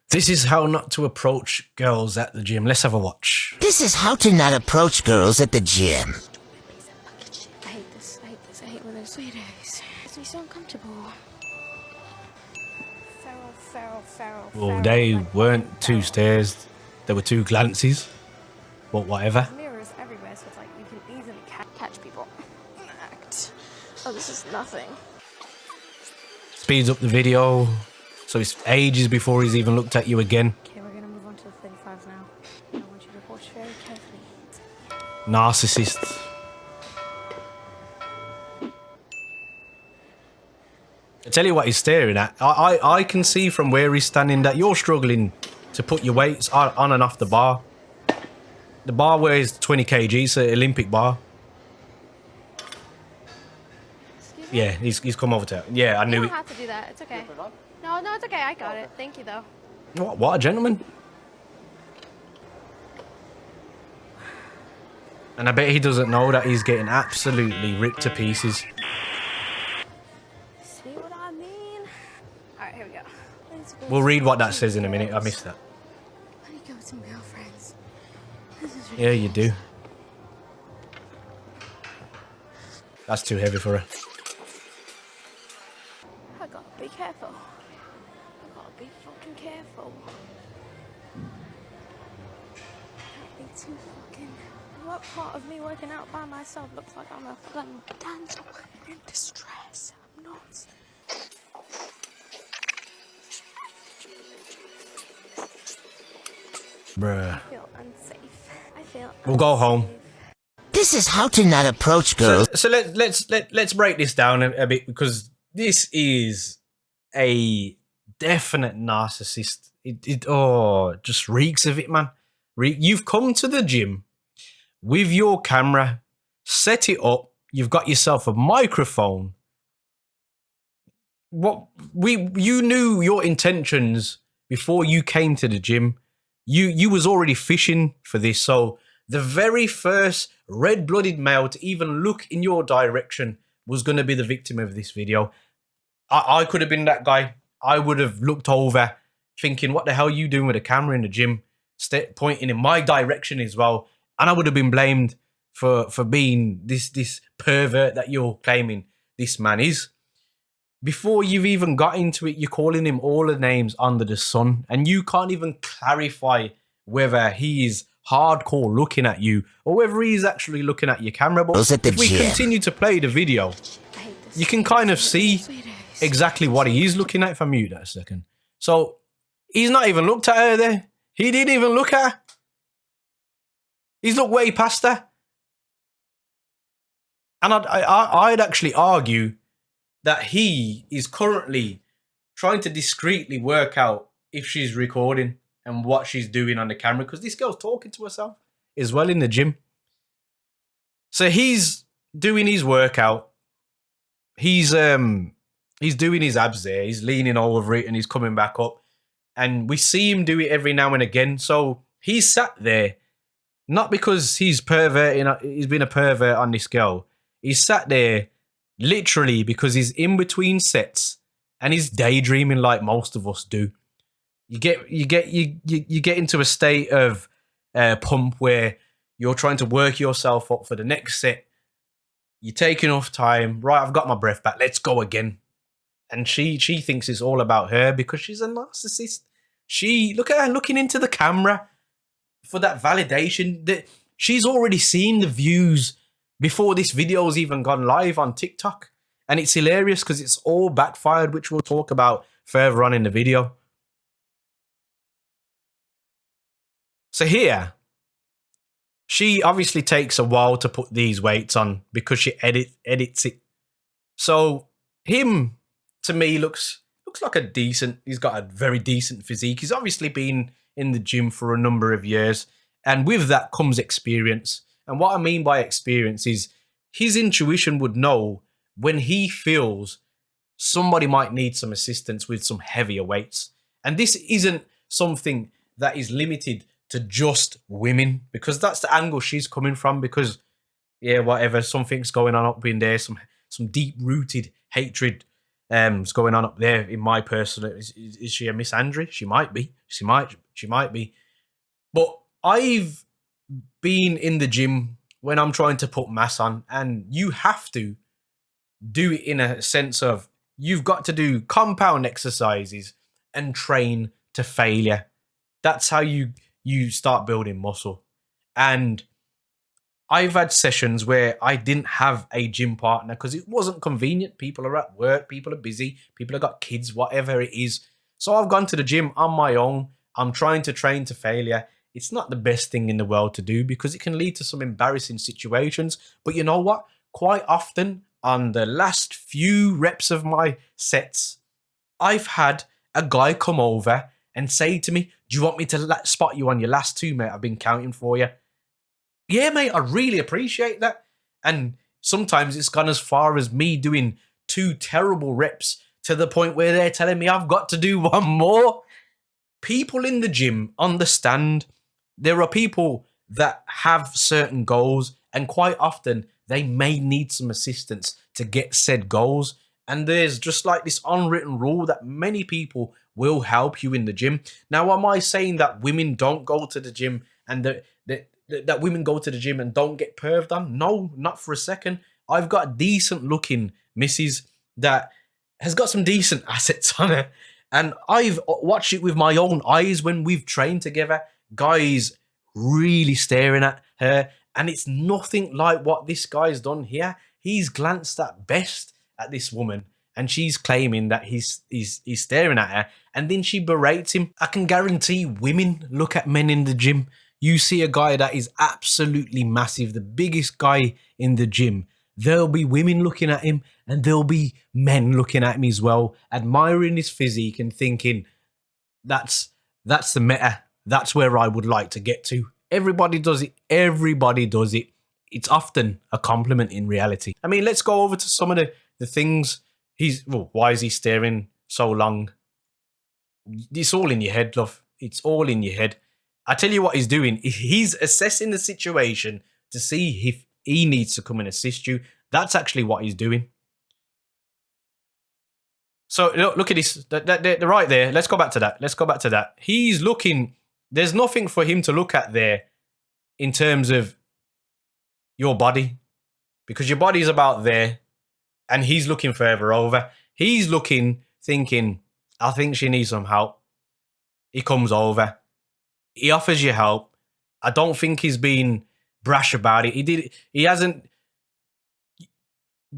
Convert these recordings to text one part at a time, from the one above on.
This is how not to approach girls at the gym. Let's have a watch. This is how to not approach girls at the gym. I hate this. I hate this. I hate when there's sweet days. It makes me so uncomfortable. Well, they weren't two stares. There were two glances. But whatever. Mirrors everywhere, so it's like you can easily catch people. Act. Oh, this is nothing. Speeds up the video. So it's ages before he's even looked at you again. Okay, we're gonna move on to the 35s now. I want you to watch very carefully. Narcissist. I tell you what he's staring at. I can see from where he's standing that you're struggling to put your weights on and off the bar. The bar weighs 20 kg, so Olympic bar. Yeah, he's come over to it. Yeah, I knew it. You don't have to do that. It's okay. No, it's okay. I got it. Thank you, though. What a gentleman. And I bet he doesn't know that he's getting absolutely ripped to pieces. See what I mean? All right, here we go. We'll read what that says in a minute. I missed that. Let me go with some girlfriends. Yeah, you do. That's too heavy for her. I gotta be careful. I gotta be fucking careful. Can't be too fucking... What part of me working out by myself looks like I'm a fucking dancer in distress? I'm not. Bruh. I feel unsafe. I feel We'll go home. This is how to not approach girls. So let's break this down a bit, because this is a definite narcissist. It just reeks of it, man. You've come to the gym with your camera, set it up. You've got yourself a microphone. You knew your intentions before you came to the gym. You was already fishing for this. So the very first red-blooded male to even look in your direction was going to be the victim of this video. I could have been that guy. I would have looked over thinking, what the hell are you doing with a camera in the gym? Pointing in my direction as well. And I would have been blamed for being this pervert that you're claiming this man is. Before you've even got into it, you're calling him all the names under the sun. And you can't even clarify whether he is hardcore looking at you or whether he's actually looking at your camera. But if we continue to play the video, you can kind of see exactly what he is looking at. If I mute that a second. So he's not even looked at her there. He didn't even look at her. He's looked way past her. And I'd actually argue that he is currently trying to discreetly work out if she's recording and what she's doing on the camera, because this girl's talking to herself as well in the gym. So he's doing his workout. He's doing his abs there. He's leaning over it and he's coming back up. And we see him do it every now and again. So he's sat there, not because he's been a pervert on this girl. He's sat there literally because he's in between sets and he's daydreaming like most of us do. You get into a state of pump where you're trying to work yourself up for the next set. You take enough time. Right, I've got my breath back. Let's go again. And she thinks it's all about her because she's a narcissist. Look at her looking into the camera for that validation. That she's already seen the views before this video's even gone live on TikTok. And it's hilarious because it's all backfired, which we'll talk about further on in the video. So here, she obviously takes a while to put these weights on because she edits it. So him, to me, looks like he's got a very decent physique. He's obviously been in the gym for a number of years. And with that comes experience. And what I mean by experience is his intuition would know when he feels somebody might need some assistance with some heavier weights. And this isn't something that is limited to just women, because that's the angle she's coming from. Because, yeah, whatever, something's going on up in there, some deep-rooted hatred is going on up there in my personal. Is she a misandry? She might be. She might be. But I've been in the gym when I'm trying to put mass on, and you have to do it in a sense of you've got to do compound exercises and train to failure. That's how you start building muscle. And I've had sessions where I didn't have a gym partner because it wasn't convenient. People are at work, people are busy, people have got kids, whatever it is. So I've gone to the gym on my own. I'm trying to train to failure. It's not the best thing in the world to do because it can lead to some embarrassing situations. But you know what? Quite often on the last few reps of my sets, I've had a guy come over and say to me, do you want me to spot you on your last two, mate? I've been counting for you. Yeah, mate, I really appreciate that. And sometimes it's gone as far as me doing 2 terrible reps to the point where they're telling me I've got to do 1 more. People in the gym understand there are people that have certain goals, and quite often they may need some assistance to get said goals. And there's just like this unwritten rule that many people will help you in the gym. Now, am I saying that women don't go to the gym and that women go to the gym and don't get perved on? No, not for a second. I've got decent looking missus that has got some decent assets on her. And I've watched it with my own eyes when we've trained together. Guys really staring at her. And it's nothing like what this guy's done here. He's glanced at best at this woman, and she's claiming that he's staring at her, and then she berates him. I can guarantee women look at men in the gym. You see a guy that is absolutely massive, the biggest guy in the gym, there'll be women looking at him, and there'll be men looking at him as well, admiring his physique and thinking, that's the meta. That's where I would like to get to. Everybody does it. Everybody does it. It's often a compliment in reality. I mean, let's go over to some of the things. Why is he staring so long? It's all in your head, love. It's all in your head. I tell you what he's doing. He's assessing the situation to see if he needs to come and assist you. That's actually what he's doing. So look at this. They're right there. Let's go back to that. He's looking. There's nothing for him to look at there in terms of your body, because your body's about there, and he's looking further over. He's looking, thinking, I think she needs some help. He comes over. He offers you help. I don't think he's been brash about it. He hasn't. Do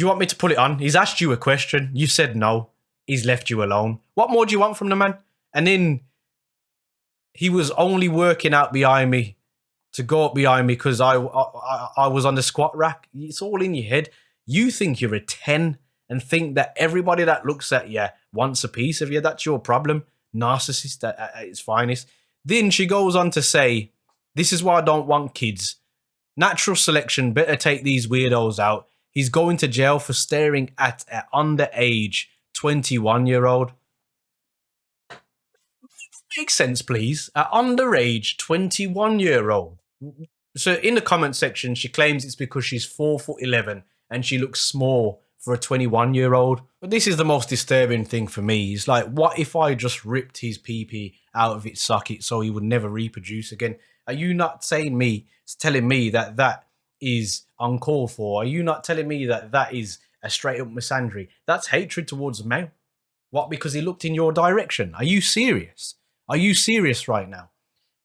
you want me to put it on? He's asked you a question. You said no. He's left you alone. What more do you want from the man? And then he was only working out behind me to go up behind me because I was on the squat rack. It's all in your head. You think you're a 10 and think that everybody that looks at you wants a piece of you. That's your problem. Narcissist at its finest. Then she goes on to say, this is why I don't want kids. Natural selection, better take these weirdos out. He's going to jail for staring at an underage 21-year-old. Makes sense, please. An underage 21-year-old. So in the comment section, she claims it's because she's 4'11" and she looks small for a 21-year-old. But this is the most disturbing thing for me. It's like, what if I just ripped his pee-pee out of its socket so he would never reproduce again? Are you not telling me that that is uncalled for? Are you not telling me that that is a straight-up misandry? That's hatred towards a male. What, because he looked in your direction? Are you serious? Are you serious right now?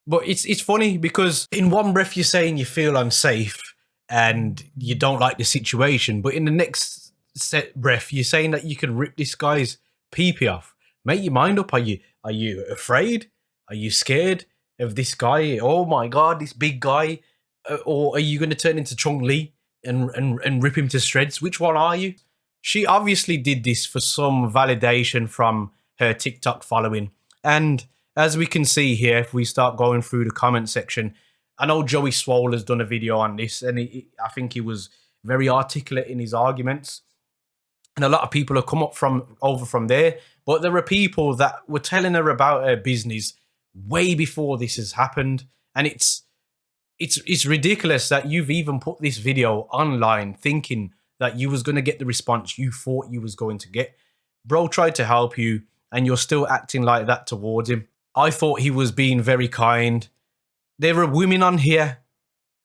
But it's funny because in one breath you're saying you feel unsafe and you don't like the situation, but in the next breath you're saying that you can rip this guy's pee-pee off. Make your mind up. Are you afraid? Are you scared of this guy? Oh my God, this big guy. Or are you going to turn into Chung Lee and rip him to shreds? Which one are you? She obviously did this for some validation from her TikTok following. And as we can see here, if we start going through the comment section, I know Joey Swole has done a video on this, and I think he was very articulate in his arguments. And a lot of people have come up over from there. But there are people that were telling her about her business way before this has happened. And it's ridiculous that you've even put this video online thinking that you was going to get the response you thought you was going to get. Bro tried to help you and you're still acting like that towards him. I thought he was being very kind. There are women on here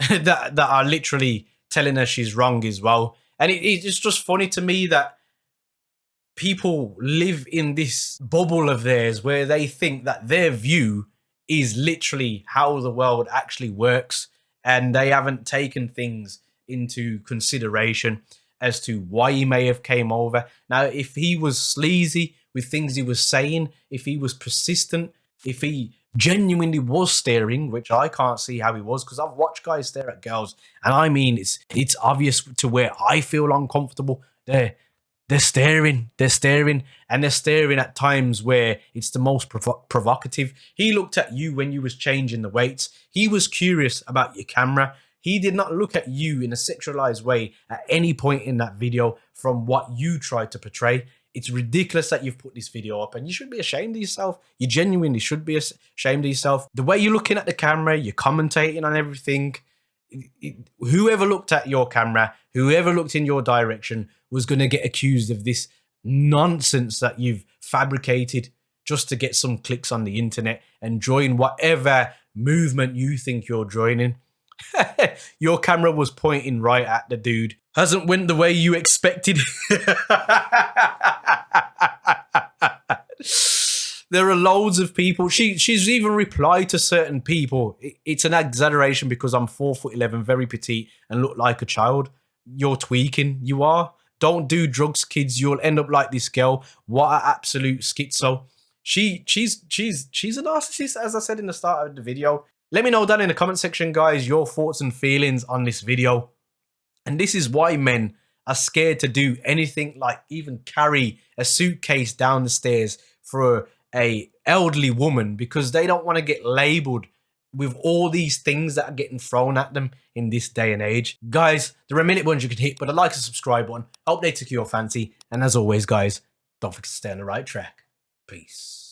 that are literally telling her she's wrong as well. And it's just funny to me that people live in this bubble of theirs where they think that their view is literally how the world actually works, and they haven't taken things into consideration as to why he may have came over. Now, if he was sleazy with things he was saying, if he was persistent, if he genuinely was staring, which I can't see how he was, because I've watched guys stare at girls, and I mean, it's obvious to where I feel uncomfortable. They're staring, and they're staring at times where it's the most provocative. He looked at you when you was changing the weights. He was curious about your camera. He did not look at you in a sexualized way at any point in that video from what you tried to portray. It's ridiculous that you've put this video up, and you should be ashamed of yourself. You genuinely should be ashamed of yourself. The way you're looking at the camera, you're commentating on everything. Whoever looked at your camera, whoever looked in your direction was going to get accused of this nonsense that you've fabricated just to get some clicks on the internet and join whatever movement you think you're joining. Your camera was pointing right at the dude. Hasn't went the way you expected. There are loads of people. She's even replied to certain people. It's an exaggeration because I'm 4'11", very petite, and look like a child. You're tweaking. You are. Don't do drugs, kids. You'll end up like this girl. What an absolute schizo. She's a narcissist, as I said in the start of the video. Let me know down in the comment section, guys, your thoughts and feelings on this video. And this is why men are scared to do anything like even carry a suitcase down the stairs for a elderly woman, because they don't want to get labeled with all these things that are getting thrown at them in this day and age. Guys, there are minute ones you can hit, but I like and subscribe button. I hope they took your fancy. And as always, guys, don't forget to stay on the right track. Peace.